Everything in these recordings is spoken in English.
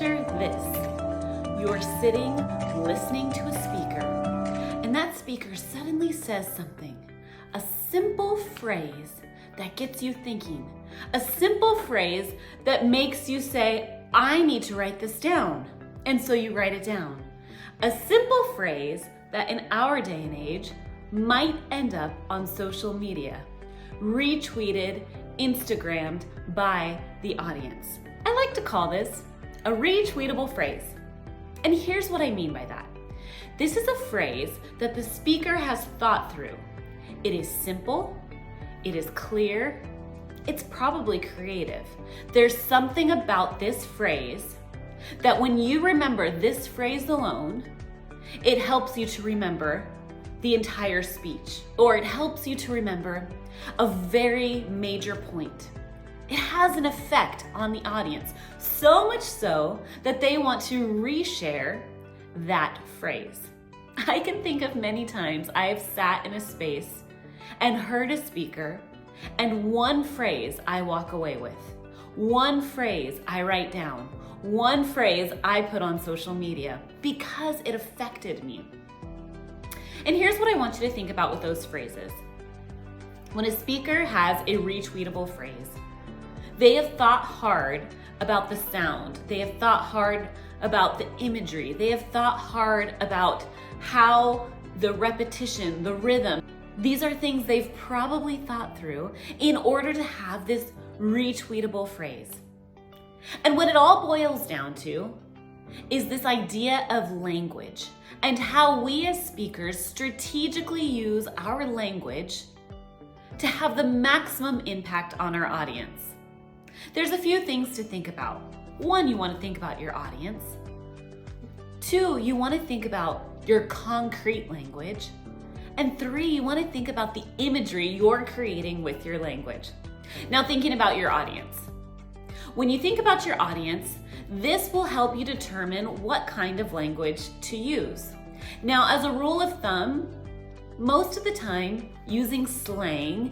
Picture this. You're sitting, listening to a speaker, and that speaker suddenly says something. A simple phrase that gets you thinking. A simple phrase that makes you say, I need to write this down. And so you write it down. A simple phrase that in our day and age might end up on social media, retweeted, Instagrammed by the audience. I like to call this a retweetable phrase. And here's what I mean by that. This is a phrase that the speaker has thought through. It is simple, it is clear, it's probably creative. There's something about this phrase that when you remember this phrase alone, it helps you to remember the entire speech, or it helps you to remember a very major point. It has an effect on the audience, so much so that they want to reshare that phrase. I can think of many times I have sat in a space and heard a speaker, and one phrase I walk away with, one phrase I write down, one phrase I put on social media because it affected me. And here's what I want you to think about with those phrases. When a speaker has a retweetable phrase, they have thought hard about the sound. They have thought hard about the imagery. They have thought hard about how the repetition, the rhythm, these are things they've probably thought through in order to have this retweetable phrase. And what it all boils down to is this idea of language and how we as speakers strategically use our language to have the maximum impact on our audience. There's a few things to think about. One, you want to think about your audience. Two, you want to think about your concrete language. And three, you want to think about the imagery you're creating with your language. Now, thinking about your audience. When you think about your audience, this will help you determine what kind of language to use. Now, as a rule of thumb, most of the time, using slang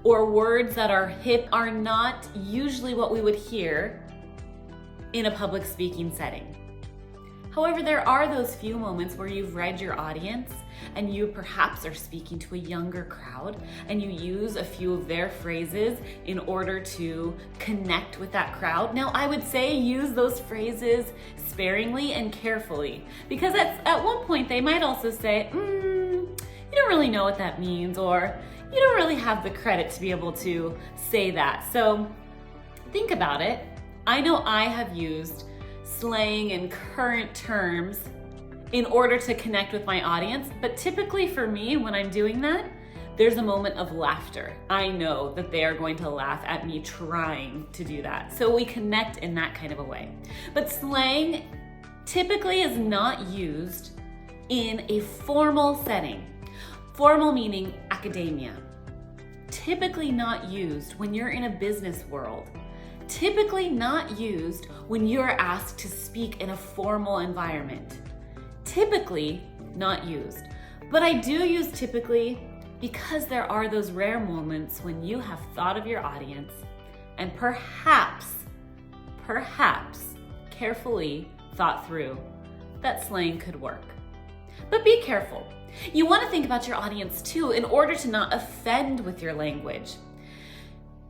or words that are hip are not usually what we would hear in a public speaking setting. However, there are those few moments where you've read your audience and you perhaps are speaking to a younger crowd and you use a few of their phrases in order to connect with that crowd. Now, I would say use those phrases sparingly and carefully, because at one point they might also say, you don't really know what that means, or you don't really have the credit to be able to say that. So think about it. I know I have used slang and current terms in order to connect with my audience, but typically for me, when I'm doing that, there's a moment of laughter. I know that they are going to laugh at me trying to do that. So we connect in that kind of a way. But slang typically is not used in a formal setting. Formal meaning academia. Typically not used when you're in a business world. Typically not used when you're asked to speak in a formal environment. Typically not used. But I do use typically because there are those rare moments when you have thought of your audience and perhaps carefully thought through that slang could work. But be careful. You want to think about your audience too in order to not offend with your language.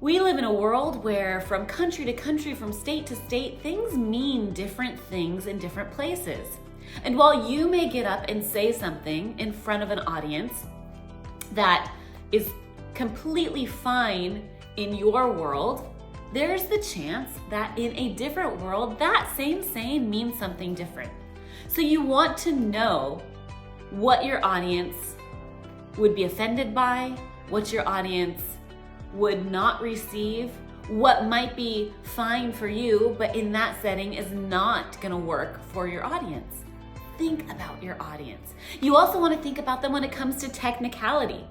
We live in a world where from country to country, from state to state, things mean different things in different places. And while you may get up and say something in front of an audience that is completely fine in your world, there's the chance that in a different world, that same saying means something different. So you want to know what your audience would be offended by, what your audience would not receive, what might be fine for you, but in that setting is not gonna work for your audience. Think about your audience. You also want to think about them when it comes to technicality.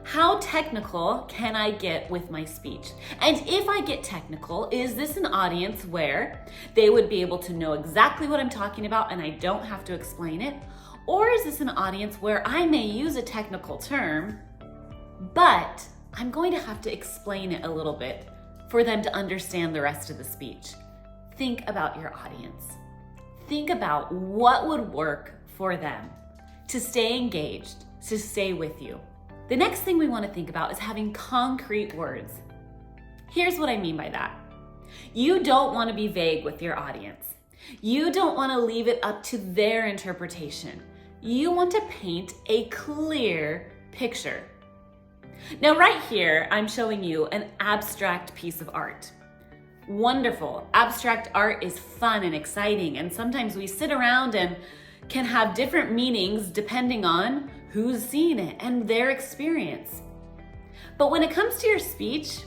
How technical can I get with my speech? And if I get technical, is this an audience where they would be able to know exactly what I'm talking about and I don't have to explain it? Or is this an audience where I may use a technical term, but I'm going to have to explain it a little bit for them to understand the rest of the speech? think about your audience. Think about what would work for them to stay engaged, to stay with you. The next thing we want to think about is having concrete words. Here's what I mean by that. You don't want to be vague with your audience. You don't want to leave it up to their interpretation. You want to paint a clear picture. Now, right here, I'm showing you an abstract piece of art. Wonderful. Abstract art is fun and exciting, and sometimes we sit around and can have different meanings depending on who's seeing it and their experience. But when it comes to your speech,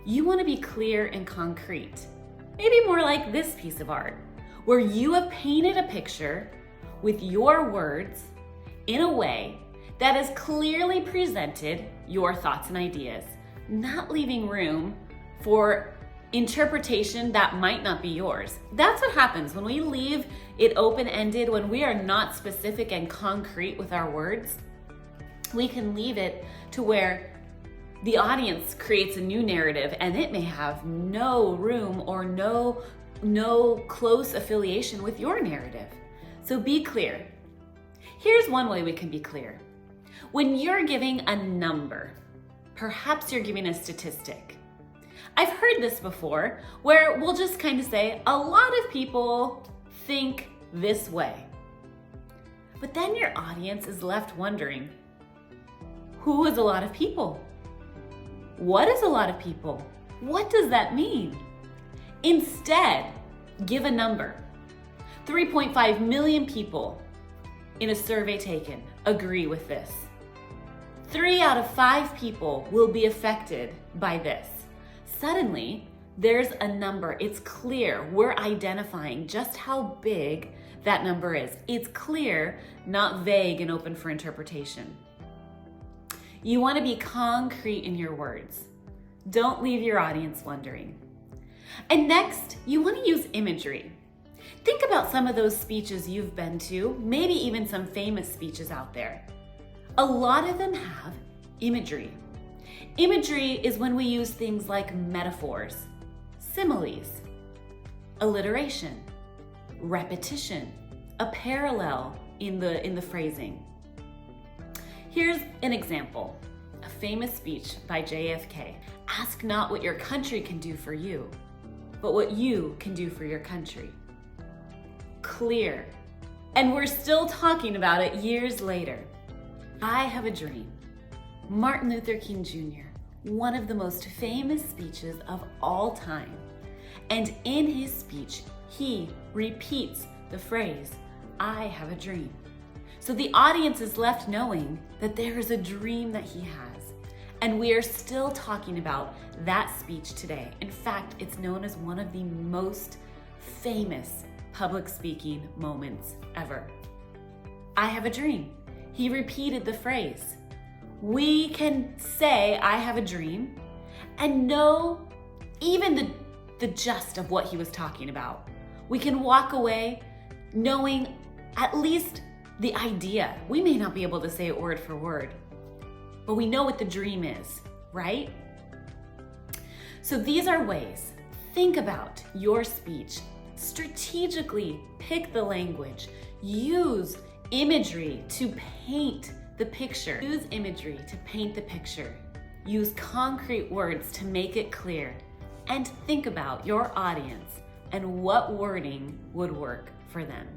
you want to be clear and concrete. Maybe more like this piece of art, where you have painted a picture with your words in a way that has clearly presented your thoughts and ideas, not leaving room for interpretation that might not be yours. That's what happens when we leave it open-ended, when we are not specific and concrete with our words. We can leave it to where the audience creates a new narrative and it may have no room or no close affiliation with your narrative. So be clear. Here's one way we can be clear. When you're giving a number, perhaps you're giving a statistic. I've heard this before where we'll just kind of say, a lot of people think this way. But then your audience is left wondering, who is a lot of people? What is a lot of people? What does that mean? Instead, give a number. 3.5 million people in a survey taken agree with this. 3 out of 5 people will be affected by this. Suddenly, there's a number. It's clear. We're identifying just how big that number is. It's clear, not vague and open for interpretation. You want to be concrete in your words. Don't leave your audience wondering. And next, you want to use imagery. Think about some of those speeches you've been to, maybe even some famous speeches out there. A lot of them have imagery. Imagery is when we use things like metaphors, similes, alliteration, repetition, a parallel in the phrasing. Here's an example, a famous speech by JFK. Ask not what your country can do for you, but what you can do for your country. Clear. And we're still talking about it years later. I Have a Dream. Martin Luther King Jr., one of the most famous speeches of all time. And in his speech, he repeats the phrase, I have a dream. So the audience is left knowing that there is a dream that he has. And we are still talking about that speech today. In fact, it's known as one of the most famous public speaking moments ever. I have a dream. He repeated the phrase. We can say, I have a dream, and know even the gist of what he was talking about. We can walk away knowing at least the idea. We may not be able to say it word for word, but we know what the dream is, right? So these are ways. Think about your speech. Strategically pick the language. Use imagery to paint the picture. Use imagery to paint the picture. Use concrete words to make it clear. And think about your audience and what wording would work for them.